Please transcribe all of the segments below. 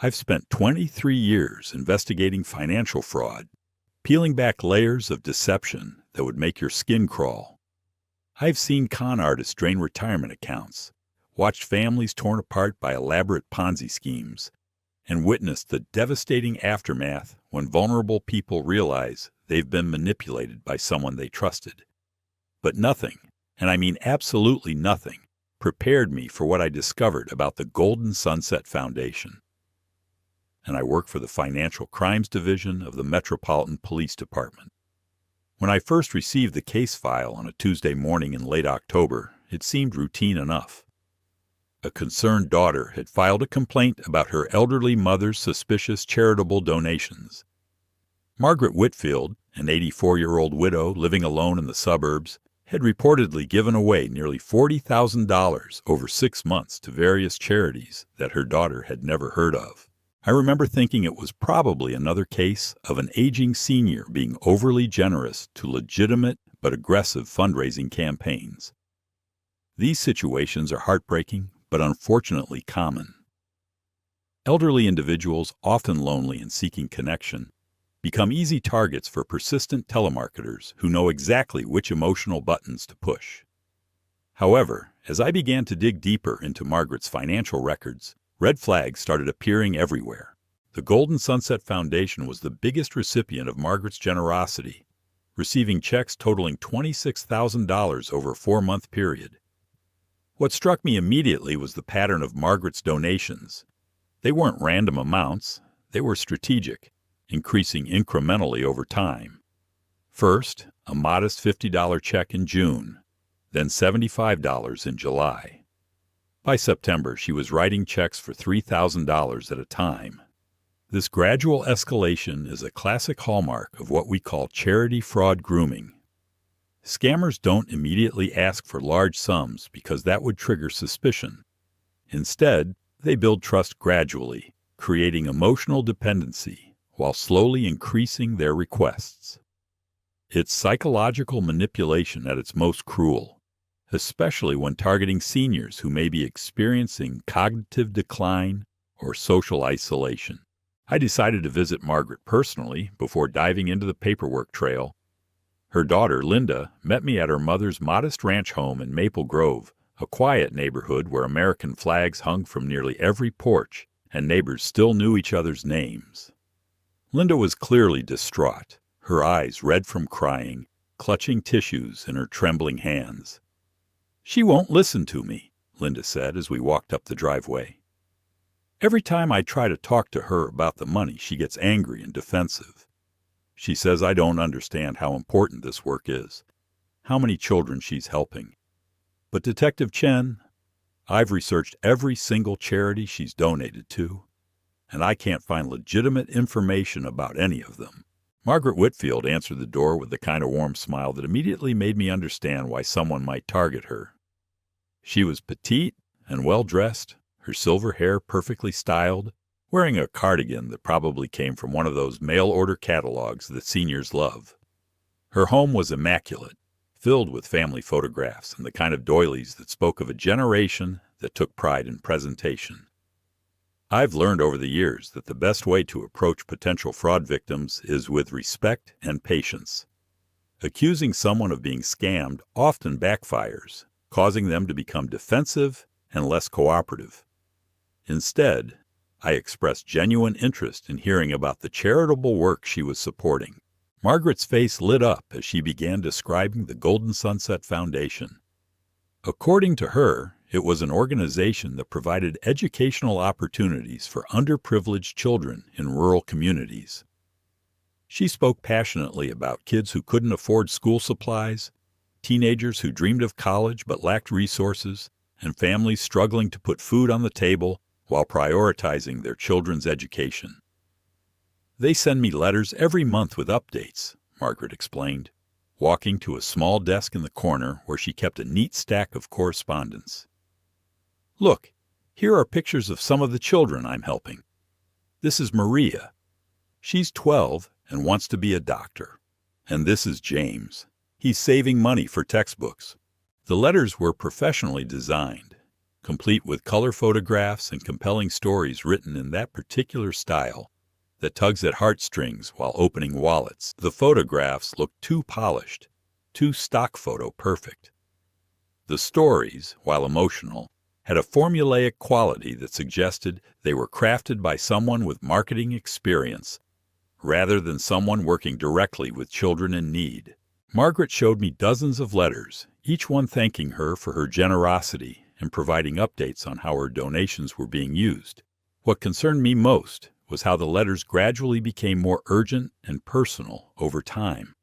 I've spent 23 years investigating financial fraud, peeling back layers of deception that would make your skin crawl. I've seen con artists drain retirement accounts, watched families torn apart by elaborate Ponzi schemes, and witnessed the devastating aftermath when vulnerable people realize they've been manipulated by someone they trusted. But nothing, and I mean absolutely nothing, prepared me for what I discovered about the Golden Sunset Foundation. And I work for the Financial Crimes Division of the Metropolitan Police Department. When I first received the case file on a Tuesday morning in late October, it seemed routine enough. A concerned daughter had filed a complaint about her elderly mother's suspicious charitable donations. Margaret Whitfield, an 84-year-old widow living alone in the suburbs, had reportedly given away nearly $40,000 over 6 months to various charities that her daughter had never heard of. I remember thinking it was probably another case of an aging senior being overly generous to legitimate but aggressive fundraising campaigns. These situations are heartbreaking, but unfortunately common. Elderly individuals, often lonely and seeking connection, become easy targets for persistent telemarketers who know exactly which emotional buttons to push. However, as I began to dig deeper into Margaret's financial records, red flags started appearing everywhere. The Golden Sunset Foundation was the biggest recipient of Margaret's generosity, receiving checks totaling $26,000 over a 4-month period. What struck me immediately was the pattern of Margaret's donations. They weren't random amounts, they were strategic, increasing incrementally over time. First, a modest $50 check in June, then $75 in July. By September, she was writing checks for $3,000 at a time. This gradual escalation is a classic hallmark of what we call charity fraud grooming. Scammers don't immediately ask for large sums because that would trigger suspicion. Instead, they build trust gradually, creating emotional dependency while slowly increasing their requests. It's psychological manipulation at its most cruel, especially when targeting seniors who may be experiencing cognitive decline or social isolation. I decided to visit Margaret personally before diving into the paperwork trail. Her daughter, Linda, met me at her mother's modest ranch home in Maple Grove, a quiet neighborhood where American flags hung from nearly every porch and neighbors still knew each other's names. Linda was clearly distraught, her eyes red from crying, clutching tissues in her trembling hands. "She won't listen to me," Linda said as we walked up the driveway. "Every time I try to talk to her about the money, she gets angry and defensive. She says I don't understand how important this work is, how many children she's helping. But Detective Chen, I've researched every single charity she's donated to, and I can't find legitimate information about any of them." Margaret Whitfield answered the door with the kind of warm smile that immediately made me understand why someone might target her. She was petite and well-dressed, her silver hair perfectly styled, wearing a cardigan that probably came from one of those mail-order catalogs that seniors love. Her home was immaculate, filled with family photographs and the kind of doilies that spoke of a generation that took pride in presentation. I've learned over the years that the best way to approach potential fraud victims is with respect and patience. Accusing someone of being scammed often backfires, causing them to become defensive and less cooperative. Instead, I expressed genuine interest in hearing about the charitable work she was supporting. Margaret's face lit up as she began describing the Golden Sunset Foundation. According to her, it was an organization that provided educational opportunities for underprivileged children in rural communities. She spoke passionately about kids who couldn't afford school supplies, teenagers who dreamed of college but lacked resources, and families struggling to put food on the table while prioritizing their children's education. "They send me letters every month with updates," Margaret explained, walking to a small desk in the corner where she kept a neat stack of correspondence. "Look, here are pictures of some of the children I'm helping. This is Maria. She's 12 and wants to be a doctor. And this is James. He's saving money for textbooks." The letters were professionally designed, complete with color photographs and compelling stories written in that particular style that tugs at heartstrings while opening wallets. The photographs looked too polished, too stock photo perfect. The stories, while emotional, had a formulaic quality that suggested they were crafted by someone with marketing experience rather than someone working directly with children in need. Margaret showed me dozens of letters, each one thanking her for her generosity and providing updates on how her donations were being used. What concerned me most was how the letters gradually became more urgent and personal over time.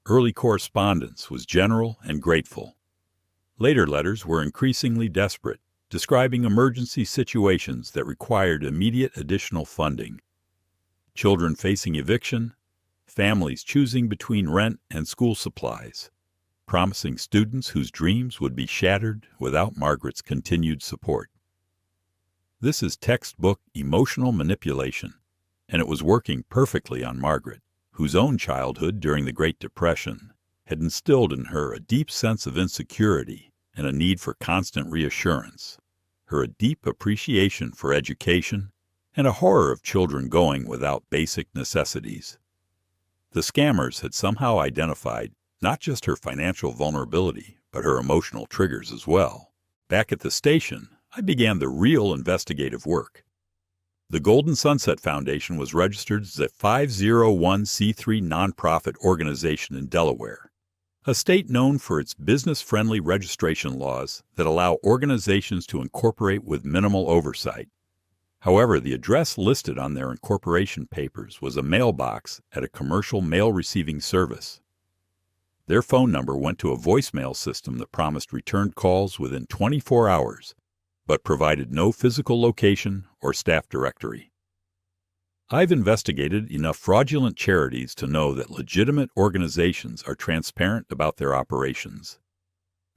Early correspondence was general and grateful. Later letters were increasingly desperate, describing emergency situations that required immediate additional funding. Children facing eviction, families choosing between rent and school supplies, promising students whose dreams would be shattered without Margaret's continued support. This is textbook emotional manipulation, and it was working perfectly on Margaret, whose own childhood during the Great Depression had instilled in her a deep sense of insecurity and a need for constant reassurance, her a deep appreciation for education, and a horror of children going without basic necessities. The scammers had somehow identified not just her financial vulnerability, but her emotional triggers as well. Back at the station, I began the real investigative work. The Golden Sunset Foundation was registered as a 501c3 nonprofit organization in Delaware, a state known for its business-friendly registration laws that allow organizations to incorporate with minimal oversight. However, the address listed on their incorporation papers was a mailbox at a commercial mail-receiving service. Their phone number went to a voicemail system that promised returned calls within 24 hours, but provided no physical location or staff directory. I've investigated enough fraudulent charities to know that legitimate organizations are transparent about their operations.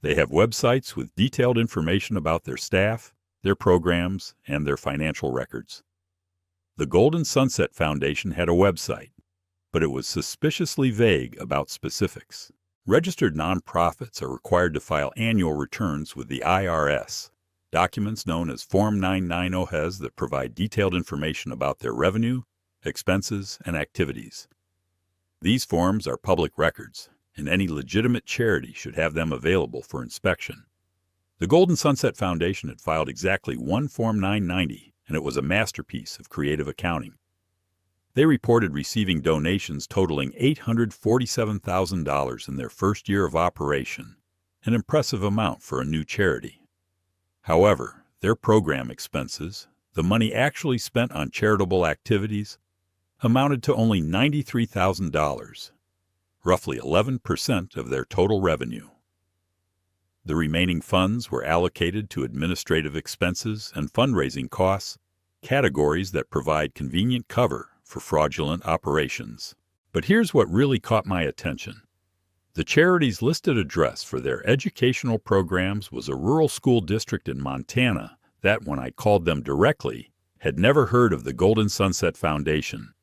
They have websites with detailed information about their staff, their programs, and their financial records. The Golden Sunset Foundation had a website, but it was suspiciously vague about specifics. Registered nonprofits are required to file annual returns with the IRS, documents known as Form 990-HES that provide detailed information about their revenue, expenses, and activities. These forms are public records, and any legitimate charity should have them available for inspection. The Golden Sunset Foundation had filed exactly one Form 990, and it was a masterpiece of creative accounting. They reported receiving donations totaling $847,000 in their first year of operation, an impressive amount for a new charity. However, their program expenses, the money actually spent on charitable activities, amounted to only $93,000, roughly 11% of their total revenue. The remaining funds were allocated to administrative expenses and fundraising costs, categories that provide convenient cover for fraudulent operations. But here's what really caught my attention. The charity's listed address for their educational programs was a rural school district in Montana that, when I called them directly, had never heard of the Golden Sunset Foundation.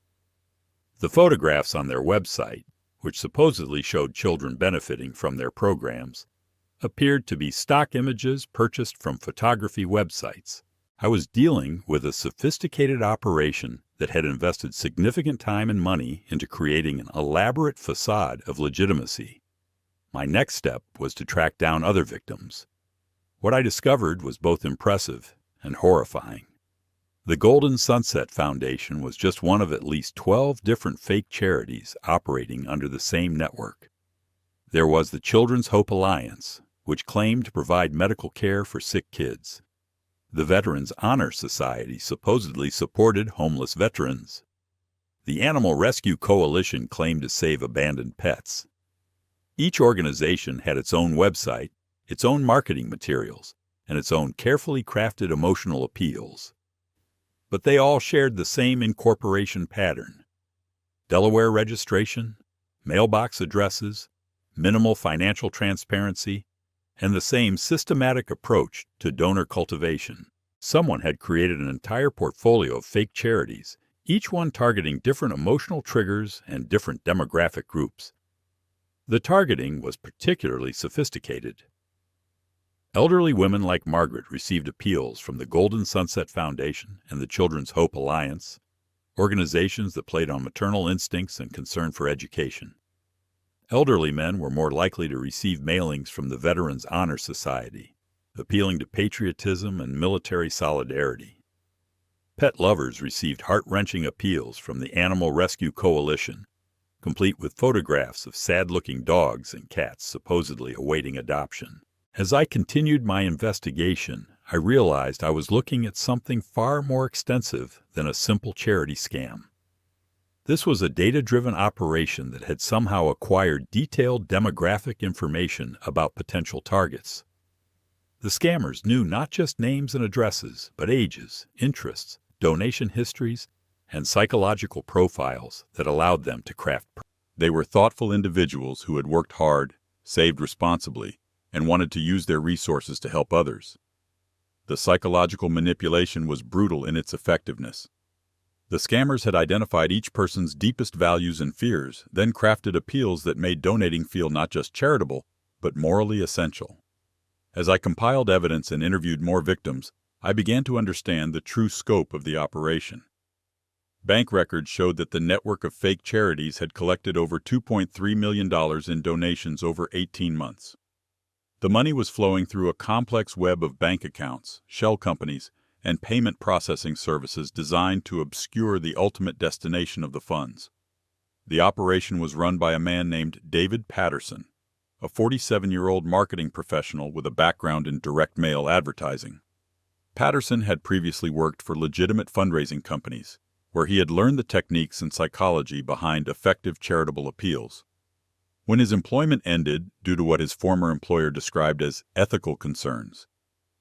The photographs on their website, which supposedly showed children benefiting from their programs, appeared to be stock images purchased from photography websites. I was dealing with a sophisticated operation that had invested significant time and money into creating an elaborate facade of legitimacy. My next step was to track down other victims. What I discovered was both impressive and horrifying. The Golden Sunset Foundation was just one of at least 12 different fake charities operating under the same network. There was the Children's Hope Alliance, which claimed to provide medical care for sick kids. The Veterans Honor Society supposedly supported homeless veterans. The Animal Rescue Coalition claimed to save abandoned pets. Each organization had its own website, its own marketing materials, and its own carefully crafted emotional appeals. But they all shared the same incorporation pattern: Delaware registration, mailbox addresses, minimal financial transparency, and the same systematic approach to donor cultivation. Someone had created an entire portfolio of fake charities, each one targeting different emotional triggers and different demographic groups. The targeting was particularly sophisticated. Elderly women like Margaret received appeals from the Golden Sunset Foundation and the Children's Hope Alliance, organizations that played on maternal instincts and concern for education. Elderly men were more likely to receive mailings from the Veterans Honor Society, appealing to patriotism and military solidarity. Pet lovers received heart-wrenching appeals from the Animal Rescue Coalition, complete with photographs of sad-looking dogs and cats supposedly awaiting adoption. As I continued my investigation, I realized I was looking at something far more extensive than a simple charity scam. This was a data-driven operation that had somehow acquired detailed demographic information about potential targets. The scammers knew not just names and addresses, but ages, interests, donation histories, and psychological profiles that allowed them to craft. They were thoughtful individuals who had worked hard, saved responsibly, and wanted to use their resources to help others. The psychological manipulation was brutal in its effectiveness. The scammers had identified each person's deepest values and fears, then crafted appeals that made donating feel not just charitable, but morally essential. As I compiled evidence and interviewed more victims, I began to understand the true scope of the operation. Bank records showed that the network of fake charities had collected over $2.3 million in donations over 18 months. The money was flowing through a complex web of bank accounts, shell companies, and payment processing services designed to obscure the ultimate destination of the funds. The operation was run by a man named David Patterson, a 47-year-old marketing professional with a background in direct mail advertising. Patterson had previously worked for legitimate fundraising companies, where he had learned the techniques and psychology behind effective charitable appeals. When his employment ended due to what his former employer described as ethical concerns,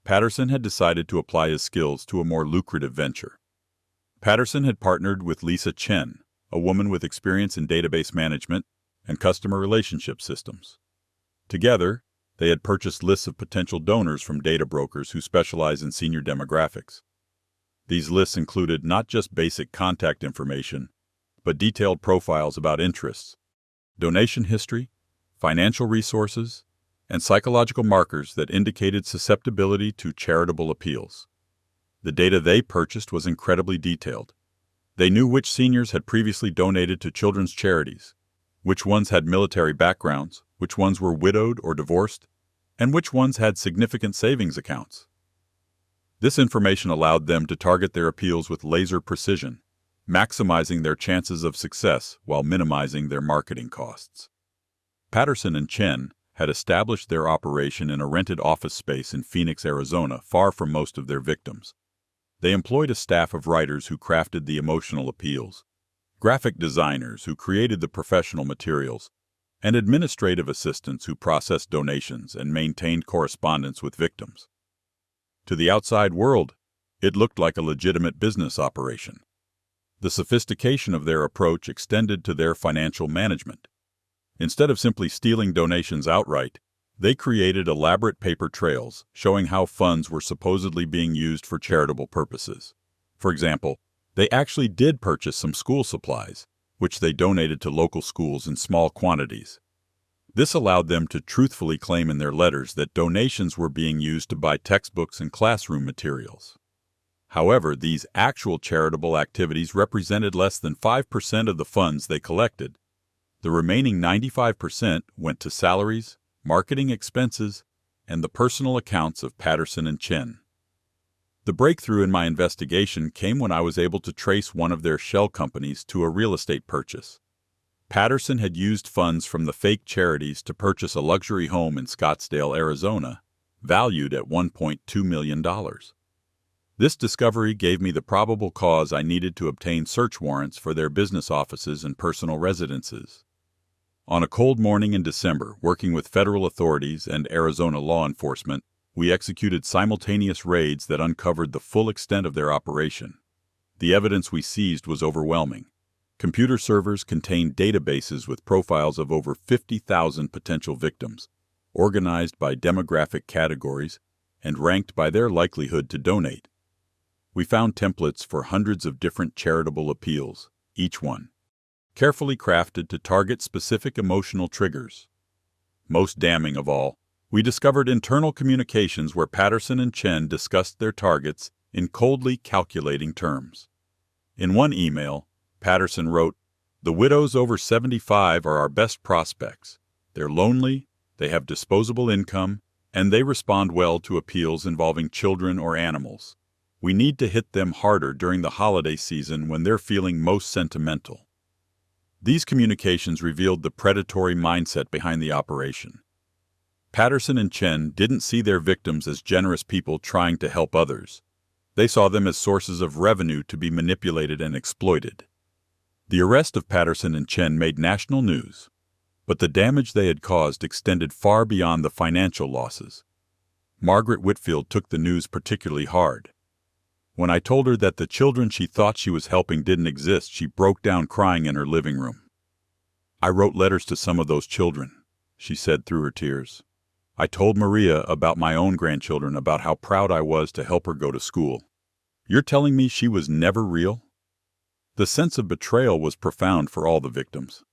Patterson had decided to apply his skills to a more lucrative venture. Patterson had partnered with Lisa Chen, a woman with experience in database management and customer relationship systems. Together, they had purchased lists of potential donors from data brokers who specialize in senior demographics. These lists included not just basic contact information, but detailed profiles about interests, donation history, financial resources, and psychological markers that indicated susceptibility to charitable appeals. The data they purchased was incredibly detailed. They knew which seniors had previously donated to children's charities, which ones had military backgrounds, which ones were widowed or divorced, and which ones had significant savings accounts. This information allowed them to target their appeals with laser precision, maximizing their chances of success while minimizing their marketing costs. Patterson and Chen had established their operation in a rented office space in Phoenix, Arizona, far from most of their victims. They employed a staff of writers who crafted the emotional appeals, graphic designers who created the professional materials, and administrative assistants who processed donations and maintained correspondence with victims. To the outside world, it looked like a legitimate business operation. The sophistication of their approach extended to their financial management. Instead of simply stealing donations outright, they created elaborate paper trails showing how funds were supposedly being used for charitable purposes. For example, they actually did purchase some school supplies, which they donated to local schools in small quantities. This allowed them to truthfully claim in their letters that donations were being used to buy textbooks and classroom materials. However, these actual charitable activities represented less than 5% of the funds they collected. The remaining 95% went to salaries, marketing expenses, and the personal accounts of Patterson and Chen. The breakthrough in my investigation came when I was able to trace one of their shell companies to a real estate purchase. Patterson had used funds from the fake charities to purchase a luxury home in Scottsdale, Arizona, valued at $1.2 million. This discovery gave me the probable cause I needed to obtain search warrants for their business offices and personal residences. On a cold morning in December, working with federal authorities and Arizona law enforcement, we executed simultaneous raids that uncovered the full extent of their operation. The evidence we seized was overwhelming. Computer servers contained databases with profiles of over 50,000 potential victims, organized by demographic categories and ranked by their likelihood to donate. We found templates for hundreds of different charitable appeals, each one carefully crafted to target specific emotional triggers. Most damning of all, We discovered internal communications where Patterson and Chen discussed their targets in coldly calculating terms. In one email, Patterson wrote, "The widows over 75 are our best prospects. They're lonely, they have disposable income, and they respond well to appeals involving children or animals. We need to hit them harder during the holiday season when they're feeling most sentimental." These communications revealed the predatory mindset behind the operation. Patterson and Chen didn't see their victims as generous people trying to help others. They saw them as sources of revenue to be manipulated and exploited. The arrest of Patterson and Chen made national news, but the damage they had caused extended far beyond the financial losses. Margaret Whitfield took the news particularly hard. When I told her that the children she thought she was helping didn't exist, she broke down crying in her living room. "I wrote letters to some of those children," she said through her tears. "I told Maria about my own grandchildren, about how proud I was to help her go to school. You're telling me she was never real?" The sense of betrayal was profound for all the victims.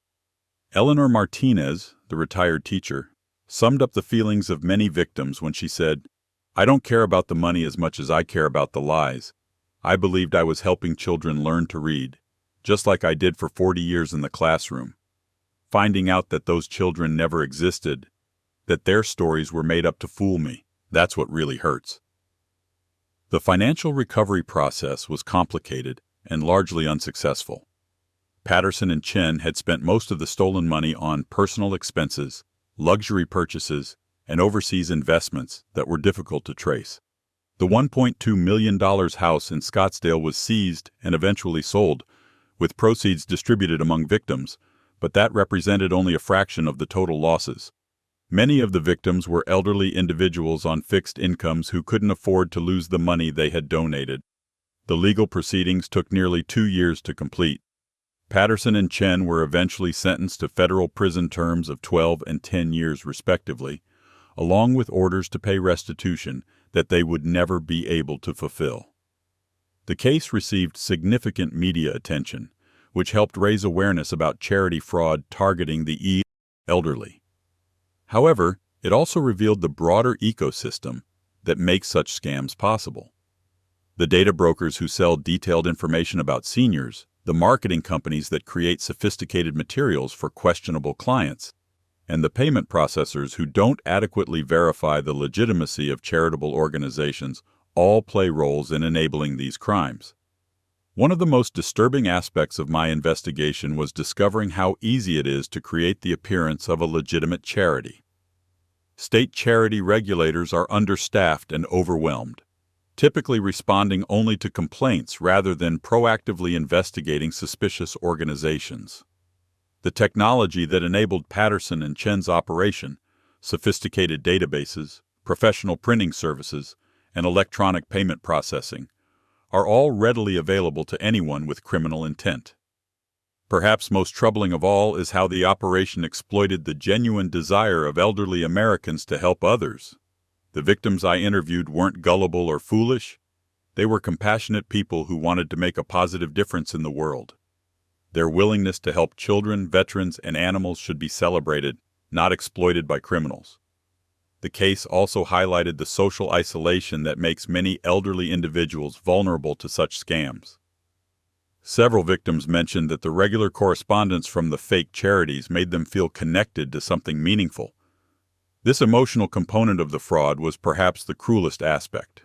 Eleanor Martinez, the retired teacher, summed up the feelings of many victims when she said, "I don't care about the money as much as I care about the lies. I believed I was helping children learn to read, just like I did for 40 years in the classroom. Finding out that those children never existed, that their stories were made up to fool me, that's what really hurts." The financial recovery process was complicated and largely unsuccessful. Patterson and Chen had spent most of the stolen money on personal expenses, luxury purchases, and overseas investments that were difficult to trace. The $1.2 million house in Scottsdale was seized and eventually sold, with proceeds distributed among victims, but that represented only a fraction of the total losses. Many of the victims were elderly individuals on fixed incomes who couldn't afford to lose the money they had donated. The legal proceedings took nearly 2 years to complete. Patterson and Chen were eventually sentenced to federal prison terms of 12 and 10 years respectively, along with orders to pay restitution that they would never be able to fulfill. The case received significant media attention, which helped raise awareness about charity fraud targeting the elderly. However, it also revealed the broader ecosystem that makes such scams possible. The data brokers who sell detailed information about seniors, the marketing companies that create sophisticated materials for questionable clients, and the payment processors who don't adequately verify the legitimacy of charitable organizations all play roles in enabling these crimes. One of the most disturbing aspects of my investigation was discovering how easy it is to create the appearance of a legitimate charity. State charity regulators are understaffed and overwhelmed, typically responding only to complaints rather than proactively investigating suspicious organizations. The technology that enabled Patterson and Chen's operation, sophisticated databases, professional printing services, and electronic payment processing, are all readily available to anyone with criminal intent. Perhaps most troubling of all is how the operation exploited the genuine desire of elderly Americans to help others. The victims I interviewed weren't gullible or foolish. They were compassionate people who wanted to make a positive difference in the world. Their willingness to help children, veterans, and animals should be celebrated, not exploited by criminals. The case also highlighted the social isolation that makes many elderly individuals vulnerable to such scams. Several victims mentioned that the regular correspondence from the fake charities made them feel connected to something meaningful. This emotional component of the fraud was perhaps the cruelest aspect.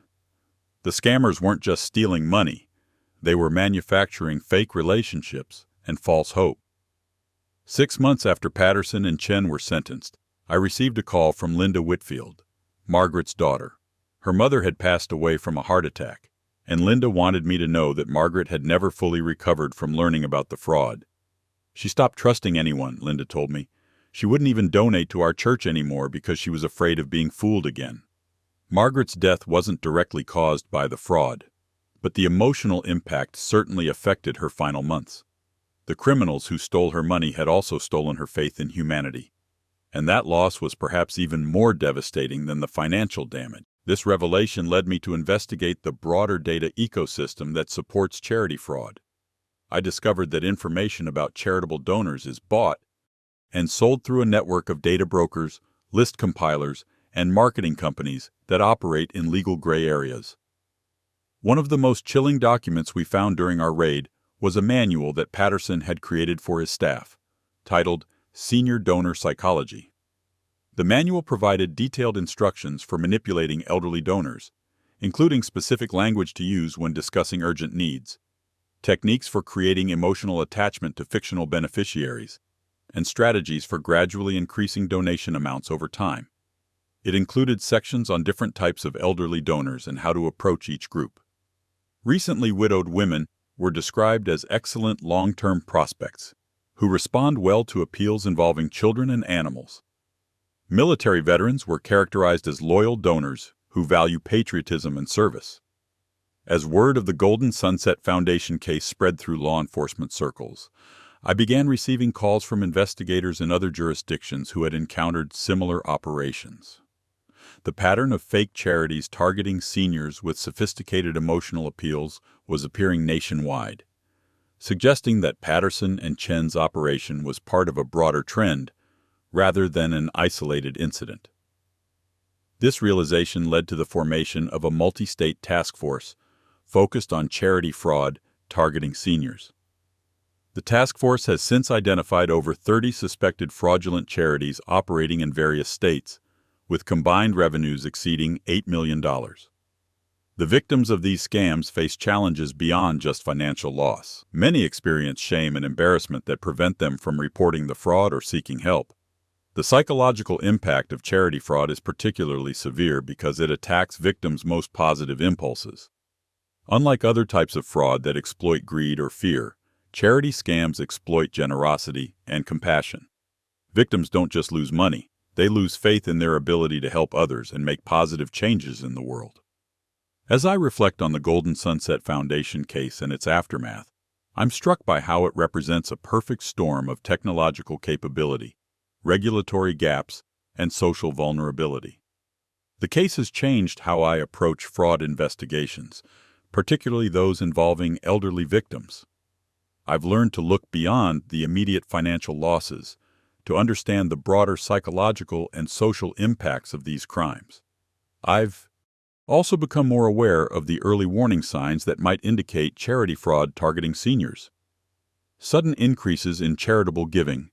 The scammers weren't just stealing money, they were manufacturing fake relationships and false hope. 6 months after Patterson and Chen were sentenced, I received a call from Linda Whitfield, Margaret's daughter. Her mother had passed away from a heart attack, and Linda wanted me to know that Margaret had never fully recovered from learning about the fraud. She stopped trusting anyone, Linda told me. She wouldn't even donate to our church anymore because she was afraid of being fooled again. Margaret's death wasn't directly caused by the fraud, but the emotional impact certainly affected her final months. The criminals who stole her money had also stolen her faith in humanity. And that loss was perhaps even more devastating than the financial damage. This revelation led me to investigate the broader data ecosystem that supports charity fraud. I discovered that information about charitable donors is bought and sold through a network of data brokers, list compilers, and marketing companies that operate in legal gray areas. One of the most chilling documents we found during our raid was a manual that Patterson had created for his staff, titled Senior Donor Psychology. The manual provided detailed instructions for manipulating elderly donors, including specific language to use when discussing urgent needs, techniques for creating emotional attachment to fictional beneficiaries, and strategies for gradually increasing donation amounts over time. It included sections on different types of elderly donors and how to approach each group. Recently widowed women were described as excellent long-term prospects, who respond well to appeals involving children and animals. Military veterans were characterized as loyal donors who value patriotism and service. As word of the Golden Sunset Foundation case spread through law enforcement circles, I began receiving calls from investigators in other jurisdictions who had encountered similar operations. The pattern of fake charities targeting seniors with sophisticated emotional appeals was appearing nationwide, suggesting that Patterson and Chen's operation was part of a broader trend rather than an isolated incident. This realization led to the formation of a multi-state task force focused on charity fraud targeting seniors. The task force has since identified over 30 suspected fraudulent charities operating in various states, with combined revenues exceeding $8 million. The victims of these scams face challenges beyond just financial loss. Many experience shame and embarrassment that prevent them from reporting the fraud or seeking help. The psychological impact of charity fraud is particularly severe because it attacks victims' most positive impulses. Unlike other types of fraud that exploit greed or fear, charity scams exploit generosity and compassion. Victims don't just lose money, they lose faith in their ability to help others and make positive changes in the world. As I reflect on the Golden Sunset Foundation case and its aftermath, I'm struck by how it represents a perfect storm of technological capability, regulatory gaps, and social vulnerability. The case has changed how I approach fraud investigations, particularly those involving elderly victims. I've learned to look beyond the immediate financial losses to understand the broader psychological and social impacts of these crimes. I've also become more aware of the early warning signs that might indicate charity fraud targeting seniors. Sudden increases in charitable giving,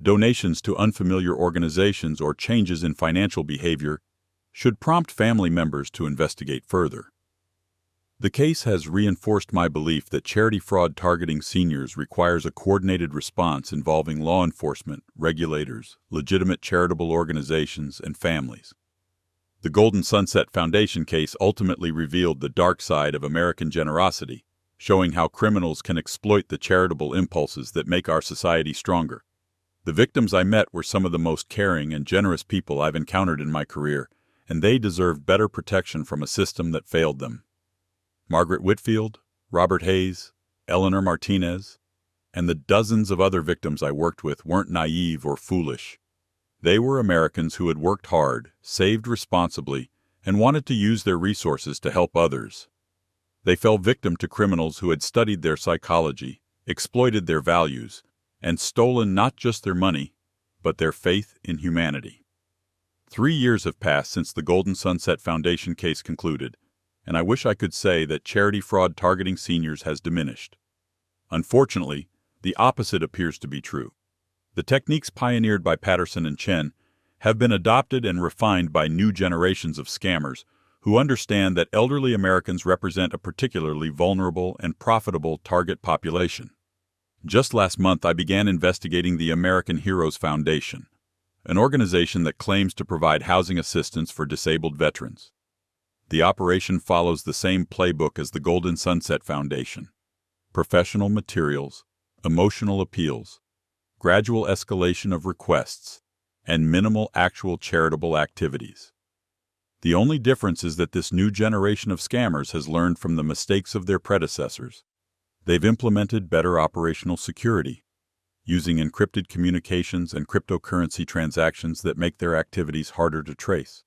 donations to unfamiliar organizations, or changes in financial behavior should prompt family members to investigate further. The case has reinforced my belief that charity fraud targeting seniors requires a coordinated response involving law enforcement, regulators, legitimate charitable organizations, and families. The Golden Sunset Foundation case ultimately revealed the dark side of American generosity, showing how criminals can exploit the charitable impulses that make our society stronger. The victims I met were some of the most caring and generous people I've encountered in my career, and they deserve better protection from a system that failed them. Margaret Whitfield, Robert Hayes, Eleanor Martinez, and the dozens of other victims I worked with weren't naive or foolish. They were Americans who had worked hard, saved responsibly, and wanted to use their resources to help others. They fell victim to criminals who had studied their psychology, exploited their values, and stolen not just their money, but their faith in humanity. 3 years have passed since the Golden Sunset Foundation case concluded, and I wish I could say that charity fraud targeting seniors has diminished. Unfortunately, the opposite appears to be true. The techniques pioneered by Patterson and Chen have been adopted and refined by new generations of scammers who understand that elderly Americans represent a particularly vulnerable and profitable target population. Just last month, I began investigating the American Heroes Foundation, an organization that claims to provide housing assistance for disabled veterans. The operation follows the same playbook as the Golden Sunset Foundation: professional materials, emotional appeals, gradual escalation of requests, and minimal actual charitable activities. The only difference is that this new generation of scammers has learned from the mistakes of their predecessors. They've implemented better operational security, using encrypted communications and cryptocurrency transactions that make their activities harder to trace.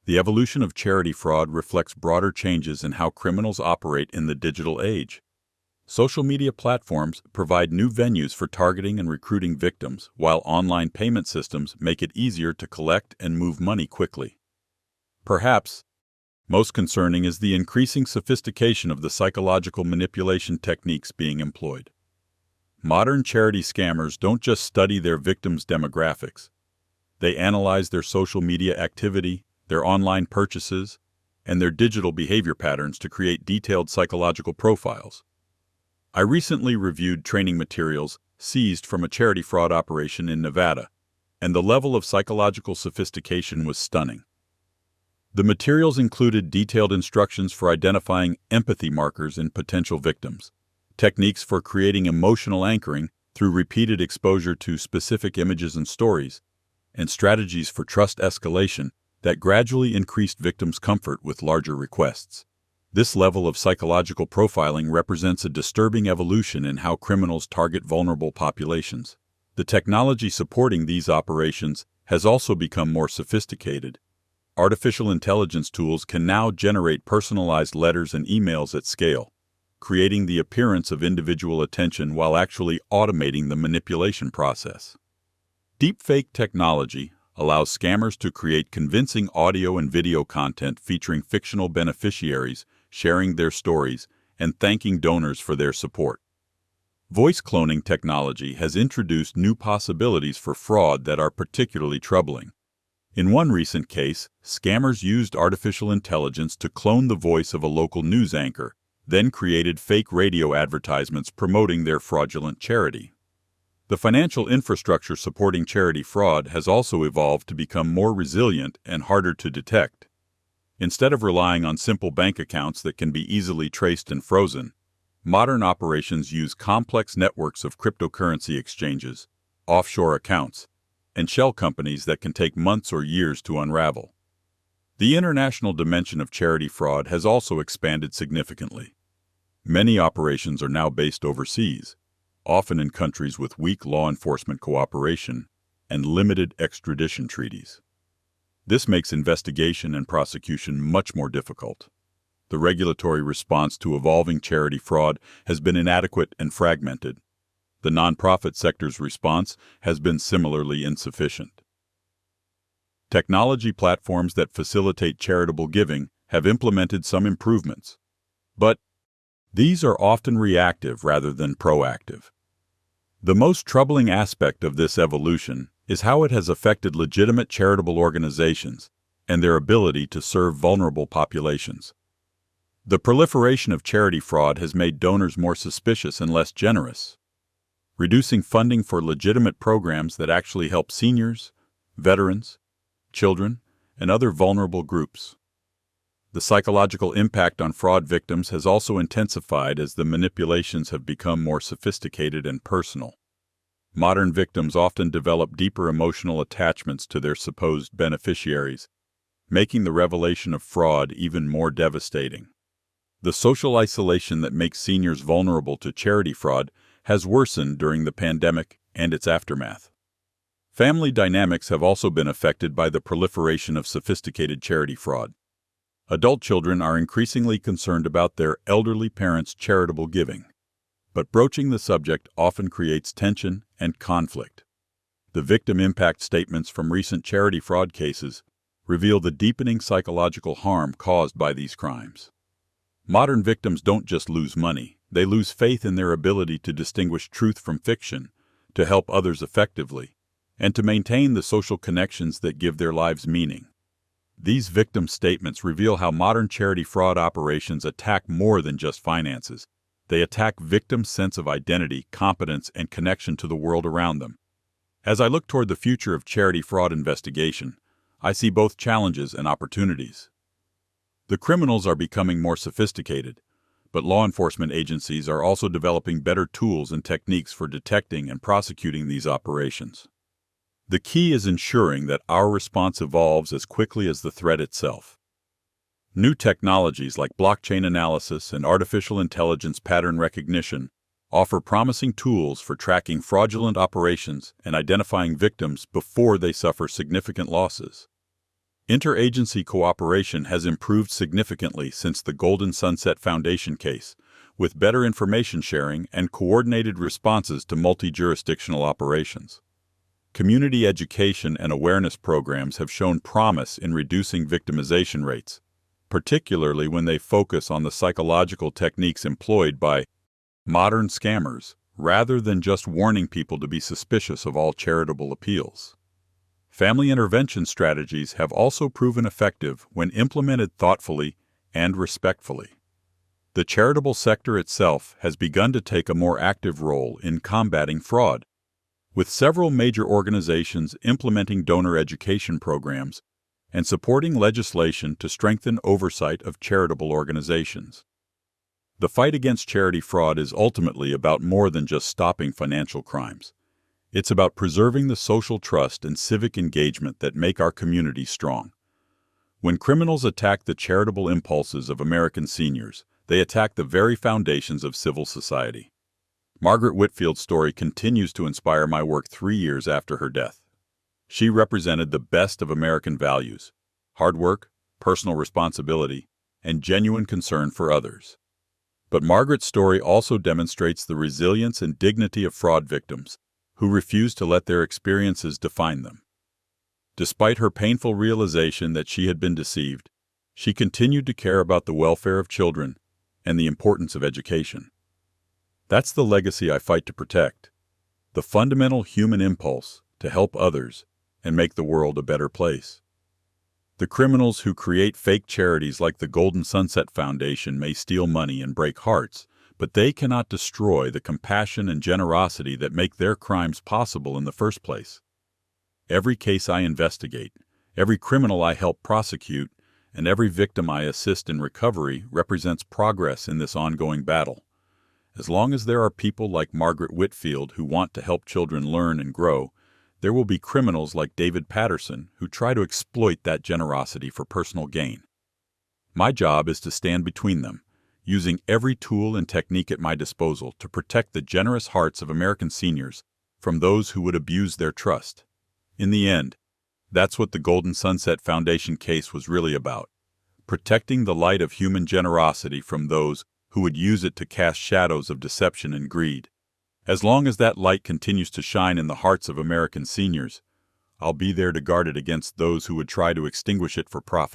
The evolution of charity fraud reflects broader changes in how criminals operate in the digital age. Social media platforms provide new venues for targeting and recruiting victims, while online payment systems make it easier to collect and move money quickly. Perhaps most concerning is the increasing sophistication of the psychological manipulation techniques being employed. Modern charity scammers don't just study their victims' demographics. They analyze their social media activity, their online purchases, and their digital behavior patterns to create detailed psychological profiles. I recently reviewed training materials seized from a charity fraud operation in Nevada, and the level of psychological sophistication was stunning. The materials included detailed instructions for identifying empathy markers in potential victims, techniques for creating emotional anchoring through repeated exposure to specific images and stories, and strategies for trust escalation that gradually increased victims' comfort with larger requests. This level of psychological profiling represents a disturbing evolution in how criminals target vulnerable populations. The technology supporting these operations has also become more sophisticated. Artificial intelligence tools can now generate personalized letters and emails at scale, creating the appearance of individual attention while actually automating the manipulation process. Deepfake technology allows scammers to create convincing audio and video content featuring fictional beneficiaries sharing their stories and thanking donors for their support. Voice cloning technology has introduced new possibilities for fraud that are particularly troubling. In one recent case, scammers used artificial intelligence to clone the voice of a local news anchor, then created fake radio advertisements promoting their fraudulent charity. The financial infrastructure supporting charity fraud has also evolved to become more resilient and harder to detect. Instead of relying on simple bank accounts that can be easily traced and frozen, modern operations use complex networks of cryptocurrency exchanges, offshore accounts, and shell companies that can take months or years to unravel. The international dimension of charity fraud has also expanded significantly. Many operations are now based overseas, often in countries with weak law enforcement cooperation and limited extradition treaties. This makes investigation and prosecution much more difficult. The regulatory response to evolving charity fraud has been inadequate and fragmented. The nonprofit sector's response has been similarly insufficient. Technology platforms that facilitate charitable giving have implemented some improvements, but these are often reactive rather than proactive. The most troubling aspect of this evolution is how it has affected legitimate charitable organizations and their ability to serve vulnerable populations. The proliferation of charity fraud has made donors more suspicious and less generous, reducing funding for legitimate programs that actually help seniors, veterans, children, and other vulnerable groups. The psychological impact on fraud victims has also intensified as the manipulations have become more sophisticated and personal. Modern victims often develop deeper emotional attachments to their supposed beneficiaries, making the revelation of fraud even more devastating. The social isolation that makes seniors vulnerable to charity fraud has worsened during the pandemic and its aftermath. Family dynamics have also been affected by the proliferation of sophisticated charity fraud. Adult children are increasingly concerned about their elderly parents' charitable giving, but broaching the subject often creates tension and conflict. The victim impact statements from recent charity fraud cases reveal the deepening psychological harm caused by these crimes. Modern victims don't just lose money, they lose faith in their ability to distinguish truth from fiction, to help others effectively, and to maintain the social connections that give their lives meaning. These victim statements reveal how modern charity fraud operations attack more than just finances. They attack victims' sense of identity, competence, and connection to the world around them. As I look toward the future of charity fraud investigation, I see both challenges and opportunities. The criminals are becoming more sophisticated, but law enforcement agencies are also developing better tools and techniques for detecting and prosecuting these operations. The key is ensuring that our response evolves as quickly as the threat itself. New technologies like blockchain analysis and artificial intelligence pattern recognition offer promising tools for tracking fraudulent operations and identifying victims before they suffer significant losses. Interagency cooperation has improved significantly since the Golden Sunset Foundation case, with better information sharing and coordinated responses to multi-jurisdictional operations. Community education and awareness programs have shown promise in reducing victimization rates, particularly when they focus on the psychological techniques employed by modern scammers, rather than just warning people to be suspicious of all charitable appeals. Family intervention strategies have also proven effective when implemented thoughtfully and respectfully. The charitable sector itself has begun to take a more active role in combating fraud, with several major organizations implementing donor education programs and supporting legislation to strengthen oversight of charitable organizations. The fight against charity fraud is ultimately about more than just stopping financial crimes. It's about preserving the social trust and civic engagement that make our communities strong. When criminals attack the charitable impulses of American seniors, they attack the very foundations of civil society. Margaret Whitfield's story continues to inspire my work 3 years after her death. She represented the best of American values: hard work, personal responsibility, and genuine concern for others. But Margaret's story also demonstrates the resilience and dignity of fraud victims who refuse to let their experiences define them. Despite her painful realization that she had been deceived, she continued to care about the welfare of children and the importance of education. That's the legacy I fight to protect: the fundamental human impulse to help others and make the world a better place. The criminals who create fake charities like the Golden Sunset Foundation may steal money and break hearts, but they cannot destroy the compassion and generosity that make their crimes possible in the first place. Every case I investigate, every criminal I help prosecute, and every victim I assist in recovery represents progress in this ongoing battle. As long as there are people like Margaret Whitfield who want to help children learn and grow, there will be criminals like David Patterson who try to exploit that generosity for personal gain. My job is to stand between them, using every tool and technique at my disposal to protect the generous hearts of American seniors from those who would abuse their trust. In the end, that's what the Golden Sunset Foundation case was really about: protecting the light of human generosity from those who would use it to cast shadows of deception and greed. As long as that light continues to shine in the hearts of American seniors, I'll be there to guard it against those who would try to extinguish it for profit.